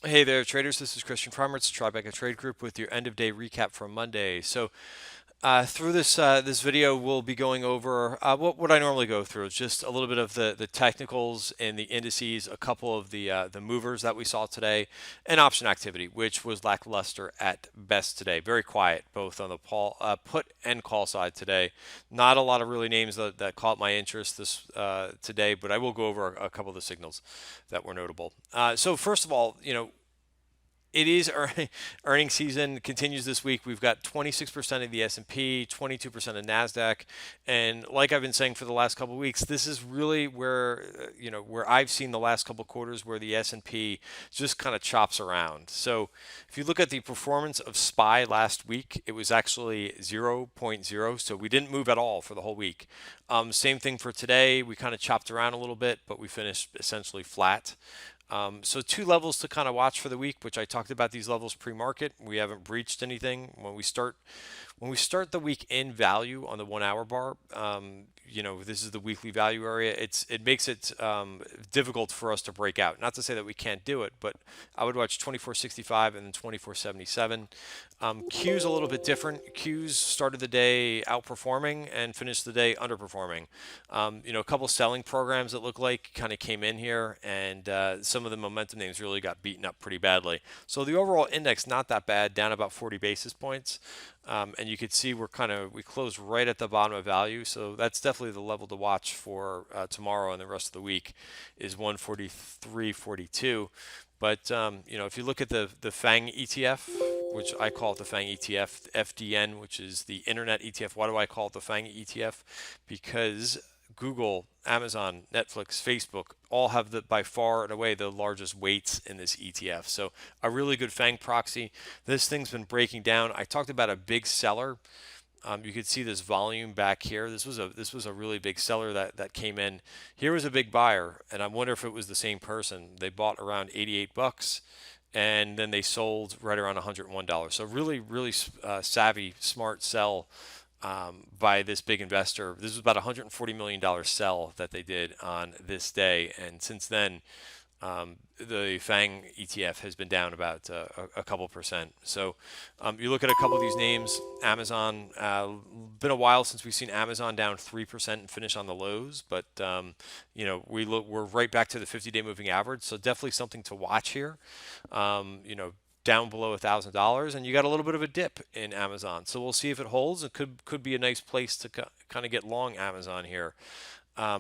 Hey there, traders. This is Christian Farmer. It's Tribeca Trade Group with your end of day recap for Monday. Through this video, we'll be going over what I normally go through. It's just a little bit of the technicals and the indices, a couple of the movers that we saw today, and option activity, which was lackluster at best today. Very quiet, both on the put and call side today. Not a lot of really names that caught my interest this today, but I will go over a couple of the signals that were notable. So first of all, it is earnings season continues this week. We've got 26% of the S&P, 22% of Nasdaq, and like I've been saying for the last couple of weeks, this is really where where I've seen the last couple of quarters where the S&P just kind of chops around. So if you look at the performance of SPY last week, it was actually zero point 0.0, so we didn't move at all for the whole week. Same thing for today. We kind of chopped around a little bit, but we finished essentially flat. So two levels to kind of watch for the week, which I talked about these levels pre-market. We haven't breached anything. When we start the week in value on the 1 hour bar, this is the weekly value area. It makes it difficult for us to break out. Not to say that we can't do it, but I would watch 2465 and then 2477. Q's a little bit different. Q's started the day outperforming and finished the day underperforming. A couple selling programs that look like kind of came in here, and some of the momentum names really got beaten up pretty badly. So the overall index not that bad, down about 40 basis points. And you could see we closed right at the bottom of value, so that's definitely the level to watch for tomorrow and the rest of the week is 143.42. But if you look at the FANG ETF, which I call it the FANG ETF, FDN, which is the Internet ETF. Why do I call it the FANG ETF? Because Google, Amazon, Netflix, Facebook all have by far and away the largest weights in this ETF. So a really good FANG proxy. This thing's been breaking down. I talked about a big seller. You could see this volume back here. This was a really big seller that came in. Here was a big buyer, and I wonder if it was the same person. They bought around 88 bucks, and then they sold right around $101. So really, really savvy, smart sell by this big investor. This was about $140 million sell that they did on this day, and since then, the FANG ETF has been down about a couple percent. So you look at a couple of these names. Amazon, been a while since we've seen Amazon down 3% and finish on the lows, but we're right back to the 50-day moving average. So definitely something to watch here. Down below $1,000, and you got a little bit of a dip in Amazon. So we'll see if it holds. It could be a nice place to kind of get long Amazon here.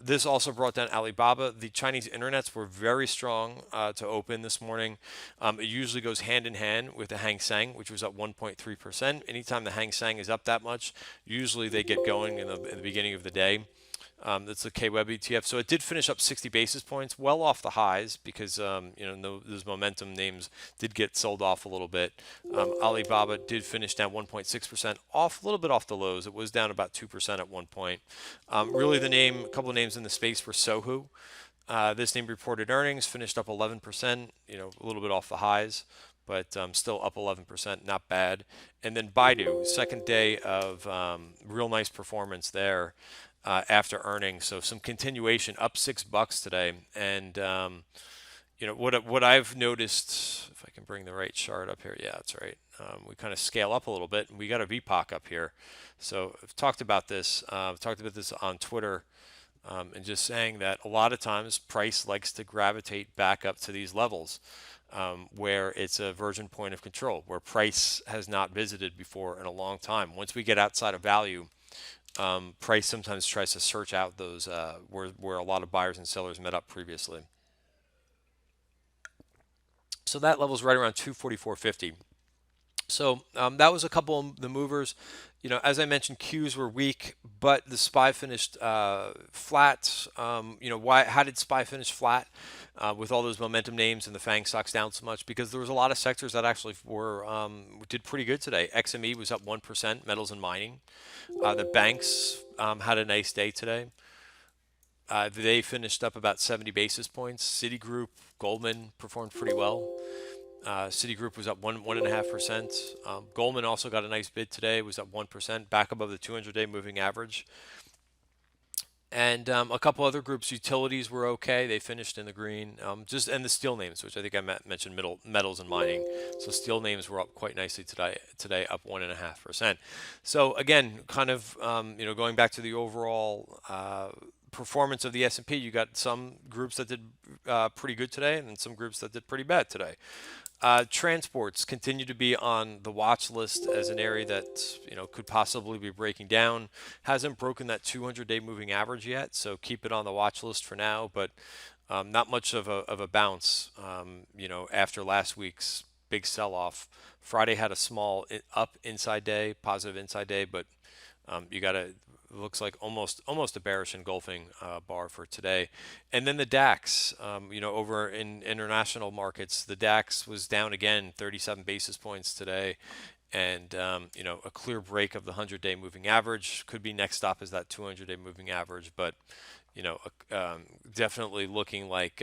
This also brought down Alibaba. The Chinese internets were very strong to open this morning. It usually goes hand in hand with the Hang Seng, which was up 1.3%. Anytime the Hang Seng is up that much, usually they get going in the beginning of the day. That's the K-Web ETF. So it did finish up 60 basis points, well off the highs because those momentum names did get sold off a little bit. Alibaba did finish down 1.6%, off a little bit off the lows. It was down about 2% at one point. Really, a couple of names in the space were Sohu. This name reported earnings, finished up 11%. A little bit off the highs, but still up 11%, not bad. And then Baidu, second day of real nice performance there after earnings. So some continuation, up $6 today. And what I've noticed, if I can bring the right chart up here, yeah, that's right. We kind of scale up a little bit, and we got a VPOC up here. So I've talked about this. I've talked about this on Twitter. And just saying that a lot of times price likes to gravitate back up to these levels where it's a virgin point of control, where price has not visited before in a long time. Once we get outside of value, price sometimes tries to search out those where a lot of buyers and sellers met up previously. So that level's right around 244.50. So that was a couple of the movers. As I mentioned, Qs were weak, but the SPY finished flat. Why? How did SPY finish flat with all those momentum names and the FANG stocks down so much? Because there was a lot of sectors that actually did pretty good today. XME was up 1%, metals and mining. The banks had a nice day today. They finished up about 70 basis points. Citigroup, Goldman performed pretty well. Citigroup was up 1.5%. Goldman also got a nice bid today, was up 1%, back above the 200-day moving average. And a couple other groups, utilities were okay. They finished in the green. And the steel names, which I think I mentioned, metals and mining. So steel names were up quite nicely today. Today up 1.5%. So again, kind of going back to the overall performance of the S&P, you got some groups that did pretty good today, and some groups that did pretty bad today. Transports continue to be on the watch list as an area that could possibly be breaking down. Hasn't broken that 200-day moving average yet, so keep it on the watch list for now. But not much of a bounce. After last week's big sell-off, Friday had a small up inside day, positive inside day, but you got to looks like almost a bearish engulfing bar for today. And then the DAX, over in international markets, the DAX was down again 37 basis points today. And a clear break of the 100-day moving average. Could be next stop is that 200-day moving average, but definitely looking like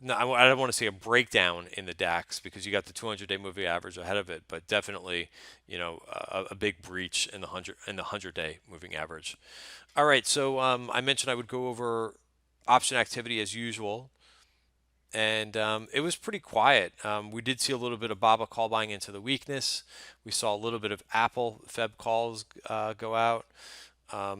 no, I don't want to say a breakdown in the DAX because you got the 200-day moving average ahead of it, but definitely, a big breach in the 100-day moving average. All right, so I mentioned I would go over option activity as usual, and it was pretty quiet. We did see a little bit of BABA call buying into the weakness. We saw a little bit of Apple Feb calls go out. A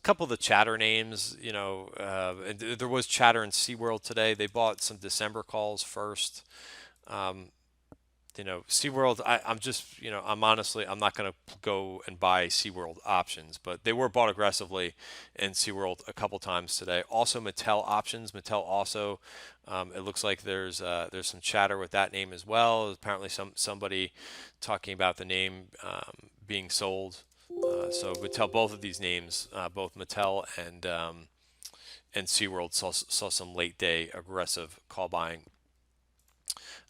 couple of the chatter names, and there was chatter in SeaWorld today. They bought some December calls first. Um, SeaWorld, I'm just, I'm not going to go and buy SeaWorld options, but they were bought aggressively in SeaWorld a couple times today. Also, Mattel options. Mattel also, it looks like there's some chatter with that name as well. Apparently, somebody talking about the name being sold. So Mattel, both of these names, both Mattel and SeaWorld saw some late day aggressive call buying.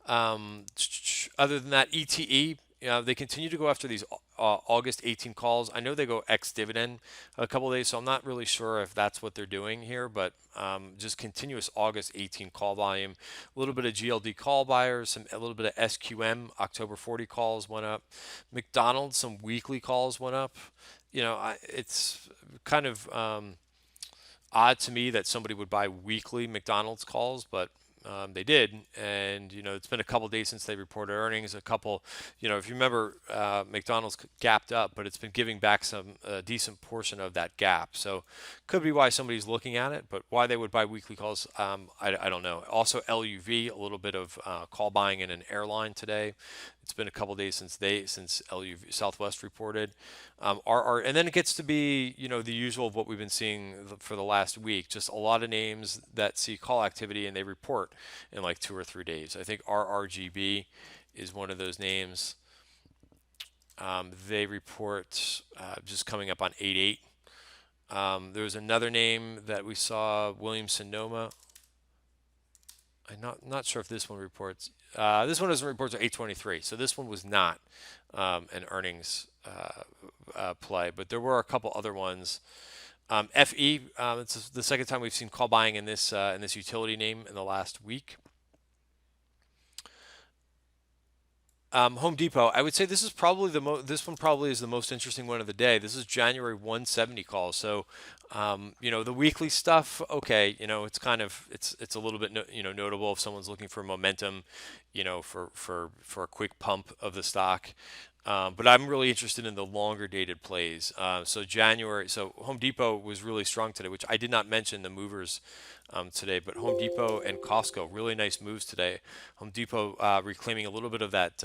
Other than that, ETE, they continue to go after these August 18 calls. I know they go ex-dividend a couple of days, so I'm not really sure if that's what they're doing here, but just continuous August 18 call volume. A little bit of GLD call buyers, a little bit of SQM, October 40 calls went up. McDonald's, some weekly calls went up. It's kind of odd to me that somebody would buy weekly McDonald's calls, but they did, and it's been a couple days since they reported earnings. A couple, if you remember, McDonald's gapped up, but it's been giving back some decent portion of that gap. So could be why somebody's looking at it, but why they would buy weekly calls, I don't know. Also, LUV, a little bit of call buying in an airline today. It's been a couple days since LUV Southwest reported. And then it gets to be the usual of what we've been seeing for the last week. Just a lot of names that see call activity and they report in like 2 or 3 days. I think RRGB is one of those names. They report just coming up on 8/8. There was another name that we saw, Williams Sonoma. I'm not sure if this one reports. This one doesn't report to 8/23, so this one was not an earnings play, but there were a couple other ones. FE, it's the second time we've seen call buying in this utility name in the last week. Home Depot, I would say this is probably this one probably is the most interesting one of the day. This is January 170 call. So, the weekly stuff, okay, it's kind of it's a little bit notable if someone's looking for momentum, for a quick pump of the stock. But I'm really interested in the longer dated plays. So Home Depot was really strong today, which I did not mention the movers today, but Home Depot and Costco, really nice moves today. Home Depot reclaiming a little bit of that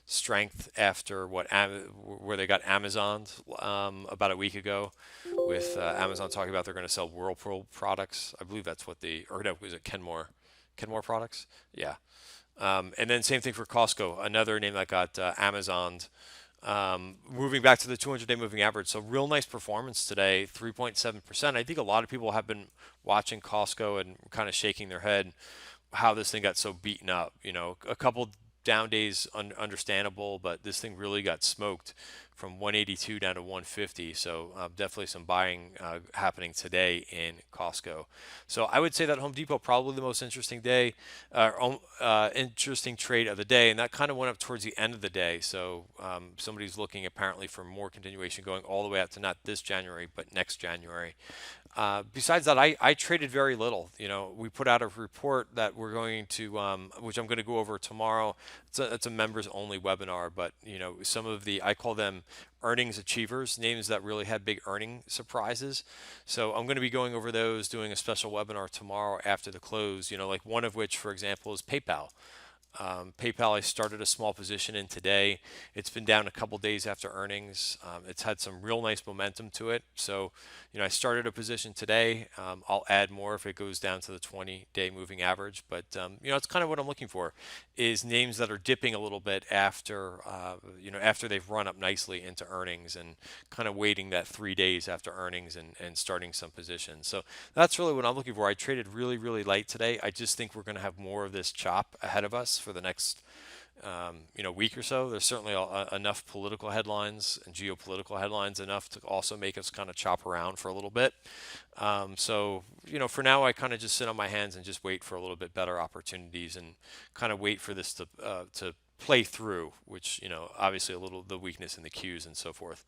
strength after where they got Amazon about a week ago, with Amazon talking about they're going to sell Whirlpool products. I believe that's or no, was it Kenmore products? Yeah. And then same thing for Costco, another name that got Amazoned. Moving back to the 200-day moving average. So real nice performance today, 3.7%. I think a lot of people have been watching Costco and kind of shaking their head how this thing got so beaten up. A couple down days, understandable, but this thing really got smoked from 182 down to 150. So definitely some buying happening today in Costco. So I would say that Home Depot probably the most interesting day, interesting trade of the day, and that kind of went up towards the end of the day. So somebody's looking apparently for more continuation going all the way out to not this January but next January. Besides that, I traded very little. You know, we put out a report that we're going to, which I'm going to go over tomorrow. It's a members only webinar, but you know, some of the, I call them earnings achievers, names that really had big earning surprises. So I'm going to be going over those, doing a special webinar tomorrow after the close. You know, like one of which, for example, is PayPal. PayPal, I started a small position in today. It's been down a couple days after earnings. It's had some real nice momentum to it. So, you know, I started a position today. I'll add more if it goes down to the 20-day moving average. But, you know, it's kind of what I'm looking for is names that are dipping a little bit after, you know, after they've run up nicely into earnings and kind of waiting that 3 days after earnings and starting some positions. So that's really what I'm looking for. I traded really, really light today. I just think we're going to have more of this chop ahead of us for the next you know, week or so. There's certainly enough political headlines and geopolitical headlines enough to also make us kind of chop around for a little bit. So, you know, for now, I kind of just sit on my hands and just wait for a little bit better opportunities and kind of wait for this to play through, which, you know, obviously a little the weakness in the cues and so forth.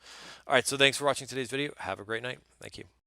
All right, so thanks for watching today's video. Have a great night. Thank you.